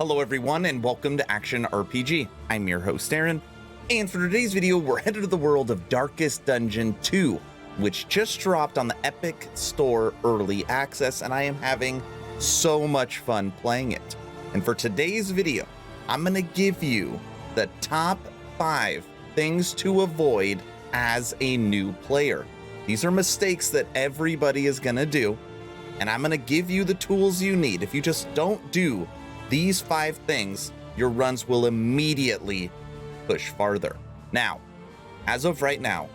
Hello everyone and welcome to Action RPG. I'm your host Aaron, and for today's video we're headed to the world of Darkest Dungeon 2, which just dropped on the Epic Store Early Access, and I am having so much fun playing it. And for today's video, I'm going to give you the top 5 things to avoid as a new player. These are mistakes that everybody is going to do, and I'm going to give you the tools you need. If you just don't do these 5 things, your runs will immediately push farther. Now, as of right now,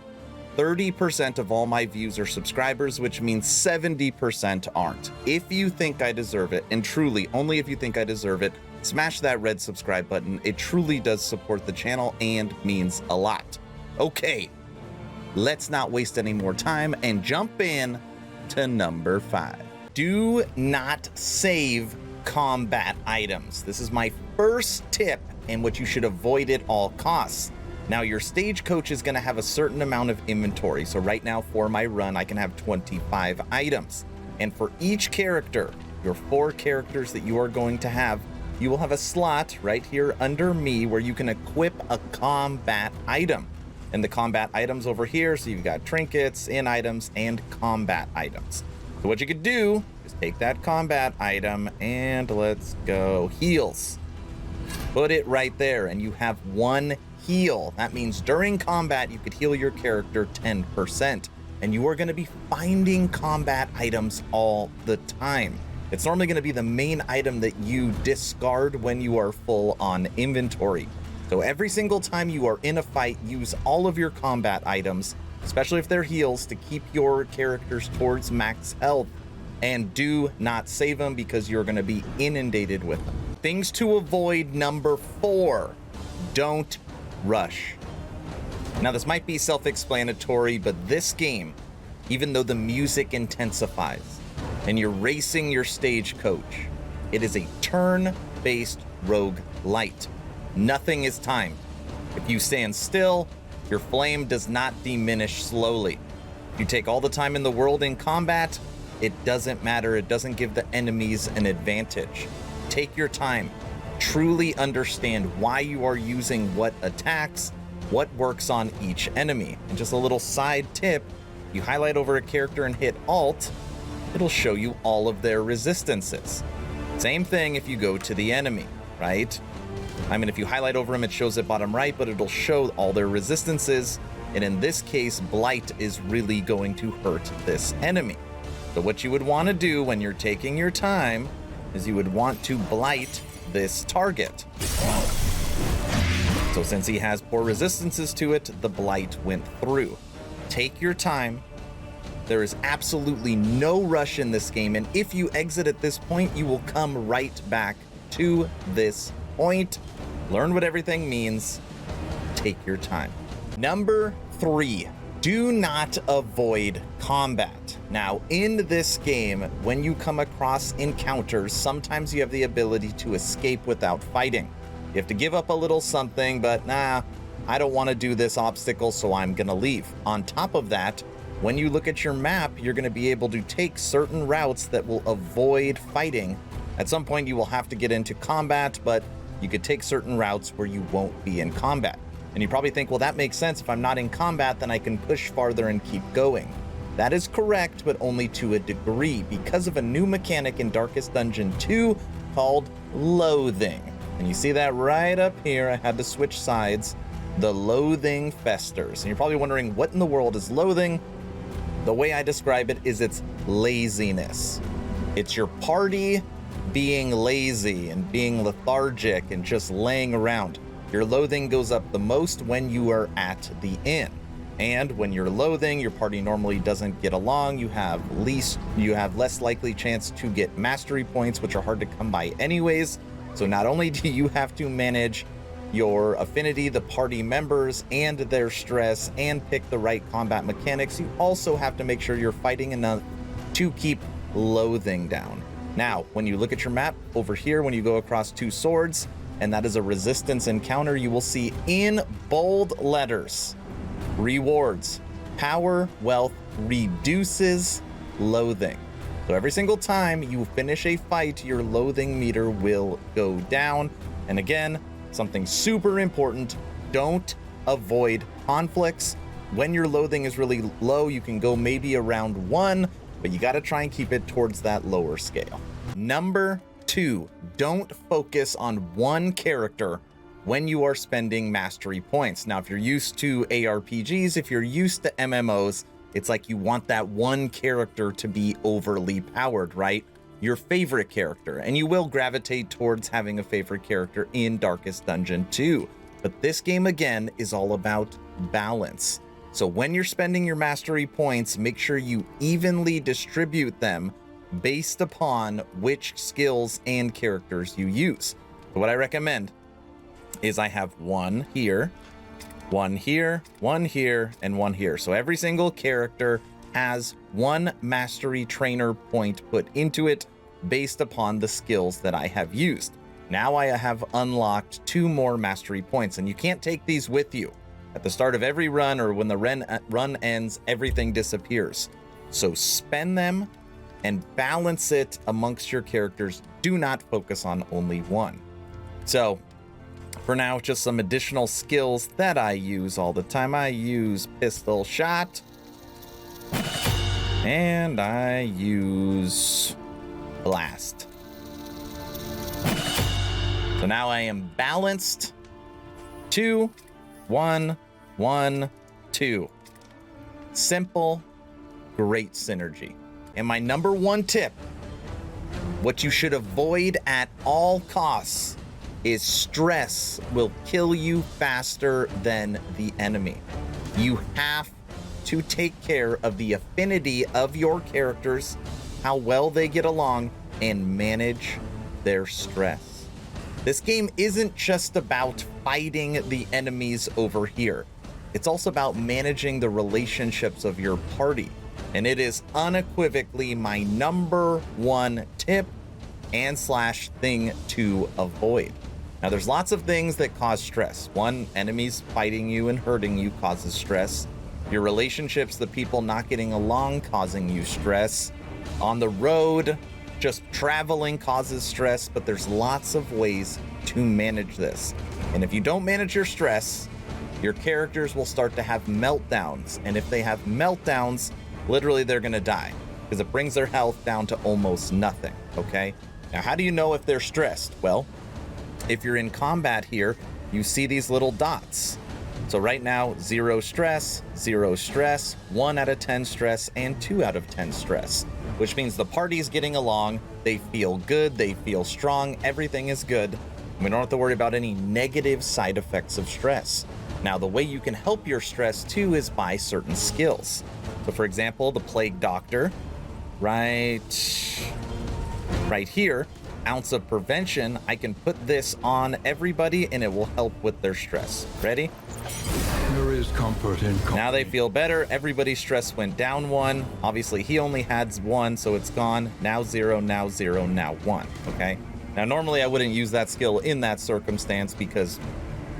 30% of all my views are subscribers, which means 70% aren't. If you think I deserve it, and truly, only if you think I deserve it, smash that red subscribe button. It truly does support the channel and means a lot. Okay, let's not waste any more time and jump in to number 5. Do not save combat items. This is my first tip and what you should avoid at all costs. Now, your stagecoach is going to have a certain amount of inventory. So right now for my run, I can have 25 items. And for each character, your 4 characters that you are going to have, you will have a slot right here under me where you can equip a combat item. And the combat items over here, so you've got trinkets, in items, and combat items. So what you could do is take that combat item and let's go heals. Put it right there and you have 1 heal. That means during combat, you could heal your character 10%. And you are going to be finding combat items all the time. It's normally going to be the main item that you discard when you are full on inventory. So every single time you are in a fight, use all of your combat items, especially if they're heals, to keep your characters towards max health. And do not save them because you're going to be inundated with them. Things to avoid number 4. Don't rush. Now, this might be self-explanatory, but this game, even though the music intensifies and you're racing your stagecoach, it is a turn-based roguelite. Nothing is timed. If you stand still, your flame does not diminish slowly. If you take all the time in the world in combat, it doesn't matter. It doesn't give the enemies an advantage. Take your time. Truly understand why you are using what attacks, what works on each enemy. And just a little side tip, you highlight over a character and hit Alt, it'll show you all of their resistances. Same thing if you go to the enemy, right? I mean, if you highlight over them, it shows it bottom right, but it'll show all their resistances. And in this case, Blight is really going to hurt this enemy. So what you would want to do when you're taking your time is you would want to blight this target. So since he has poor resistances to it, the blight went through. Take your time. There is absolutely no rush in this game, and if you exit at this point, you will come right back to this point. Learn what everything means. Take your time. Number 3. Do not avoid combat. Now, in this game, when you come across encounters, sometimes you have the ability to escape without fighting. You have to give up a little something, but nah, I don't want to do this obstacle, so I'm gonna leave. On top of that, when you look at your map, you're gonna be able to take certain routes that will avoid fighting. At some point, you will have to get into combat, but you could take certain routes where you won't be in combat. And you probably think, well, that makes sense. If I'm not in combat, then I can push farther and keep going. That is correct, but only to a degree, because of a new mechanic in Darkest Dungeon 2 called loathing. And you see that right up here. I had to switch sides. The loathing festers. And you're probably wondering, what in the world is loathing? The way I describe it is it's laziness. It's your party being lazy and being lethargic and just laying around. Your loathing goes up the most when you are at the inn. And when you're loathing, your party normally doesn't get along. You have less likely chance to get mastery points, which are hard to come by anyways. So not only do you have to manage your affinity, the party members, and their stress, and pick the right combat mechanics, you also have to make sure you're fighting enough to keep loathing down. Now, when you look at your map over here, when you go across 2 swords, and that is a resistance encounter, you will see in bold letters, rewards, power, wealth, reduces loathing. So every single time you finish a fight, your loathing meter will go down. And again, something super important, don't avoid conflicts. When your loathing is really low, you can go maybe around 1, but you got to try and keep it towards that lower scale. Number 2, don't focus on one character when you are spending mastery points. Now, if you're used to ARPGs, if you're used to MMOs, it's like you want that one character to be overly powered, right? Your favorite character, and you will gravitate towards having a favorite character in Darkest Dungeon 2. But this game, again, is all about balance. So when you're spending your mastery points, make sure you evenly distribute them based upon which skills and characters you use. So what I recommend is I have 1 here, 1 here, 1 here, and 1 here. So every single character has 1 mastery trainer point put into it based upon the skills that I have used. Now I have unlocked 2 more mastery points, and you can't take these with you. At the start of every run or when the run ends, everything disappears. So spend them and balance it amongst your characters. Do not focus on only one. So for now, just some additional skills that I use all the time. I use pistol shot, and I use blast. So now I am balanced. 2, 1, 1, 2. Simple, great synergy. And my number 1 tip, what you should avoid at all costs, is stress will kill you faster than the enemy. You have to take care of the affinity of your characters, how well they get along, and manage their stress. This game isn't just about fighting the enemies over here. It's also about managing the relationships of your party. And it is unequivocally my number 1 tip and / thing to avoid. Now, there's lots of things that cause stress. 1, enemies fighting you and hurting you causes stress. Your relationships, the people not getting along, causing you stress. On the road, just traveling causes stress, but there's lots of ways to manage this. And if you don't manage your stress, your characters will start to have meltdowns. And if they have meltdowns, literally they're gonna die because it brings their health down to almost nothing, okay? Now, how do you know if they're stressed? Well, if you're in combat here, you see these little dots. So right now, 0 stress, 0 stress, 1 out of 10 stress, and 2 out of 10 stress, which means the party's getting along, they feel good, they feel strong, everything is good. We don't have to worry about any negative side effects of stress. Now, the way you can help your stress too is by certain skills. So for example, the Plague Doctor, right here, ounce of prevention, I can put this on everybody and it will help with their stress. Ready? There is comfort in company. Now they feel better. Everybody's stress went down 1. Obviously, he only had 1, so it's gone. Now 0, now 0, now 1. Okay? Now, normally I wouldn't use that skill in that circumstance because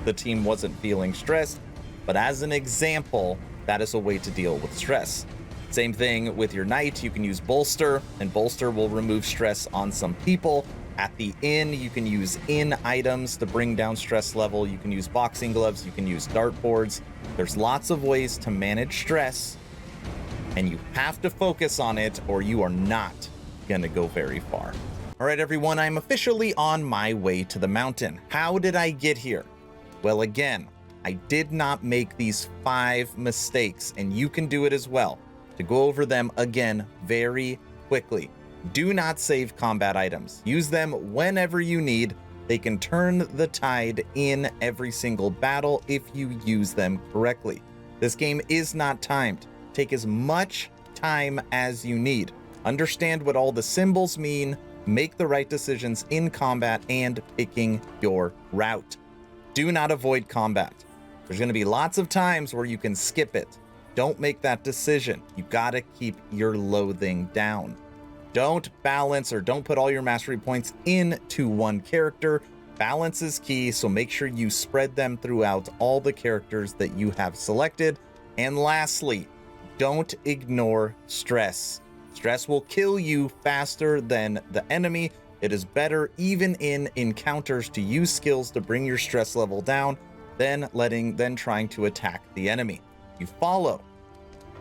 the team wasn't feeling stressed. But as an example, that is a way to deal with stress. Same thing with your knight. You can use bolster, and bolster will remove stress on some people. At the inn, you can use inn items to bring down stress level. You can use boxing gloves. You can use dartboards. There's lots of ways to manage stress, and you have to focus on it or you are not going to go very far. All right, everyone, I'm officially on my way to the mountain. How did I get here? Well, again, I did not make these 5 mistakes, and you can do it as well. To go over them again very quickly. Do not save combat items. Use them whenever you need. They can turn the tide in every single battle if you use them correctly. This game is not timed. Take as much time as you need. Understand what all the symbols mean. Make the right decisions in combat and picking your route. Do not avoid combat. There's going to be lots of times where you can skip it. Don't make that decision. You gotta keep your loathing down. Don't balance or don't put all your mastery points into one character. Balance is key, so make sure you spread them throughout all the characters that you have selected. And lastly, don't ignore stress. Stress will kill you faster than the enemy. It is better, even in encounters, to use skills to bring your stress level down than trying to attack the enemy. You follow,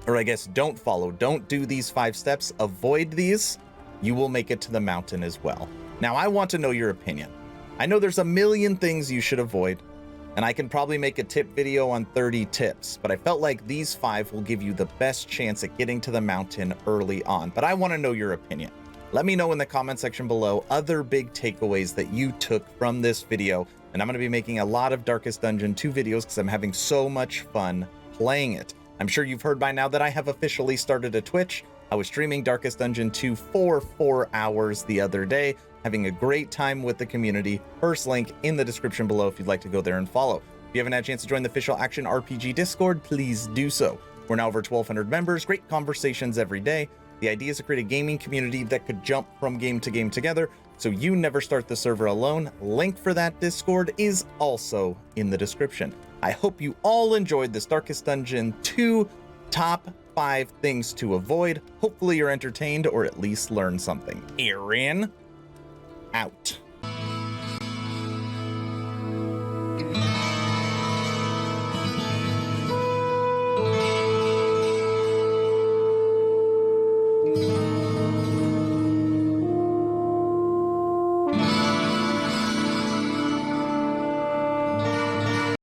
or I guess don't follow, don't do these 5 steps, avoid these, you will make it to the mountain as well. Now, I want to know your opinion. I know there's a million things you should avoid, and I can probably make a tip video on 30 tips, but I felt like these 5 will give you the best chance at getting to the mountain early on. But I want to know your opinion. Let me know in the comment section below other big takeaways that you took from this video, and I'm going to be making a lot of Darkest Dungeon 2 videos because I'm having so much fun playing it. I'm sure you've heard by now that I have officially started a Twitch. I was streaming Darkest Dungeon 2 for 4 hours the other day, having a great time with the community. First link in the description below if you'd like to go there and follow. If you haven't had a chance to join the official Action RPG Discord, please do so. We're now over 1,200 members, great conversations every day. The idea is to create a gaming community that could jump from game to game together, so you never start the server alone. Link for that Discord is also in the description. I hope you all enjoyed this Darkest Dungeon 2 top 5 things to avoid. Hopefully you're entertained or at least learned something. Aaron, out.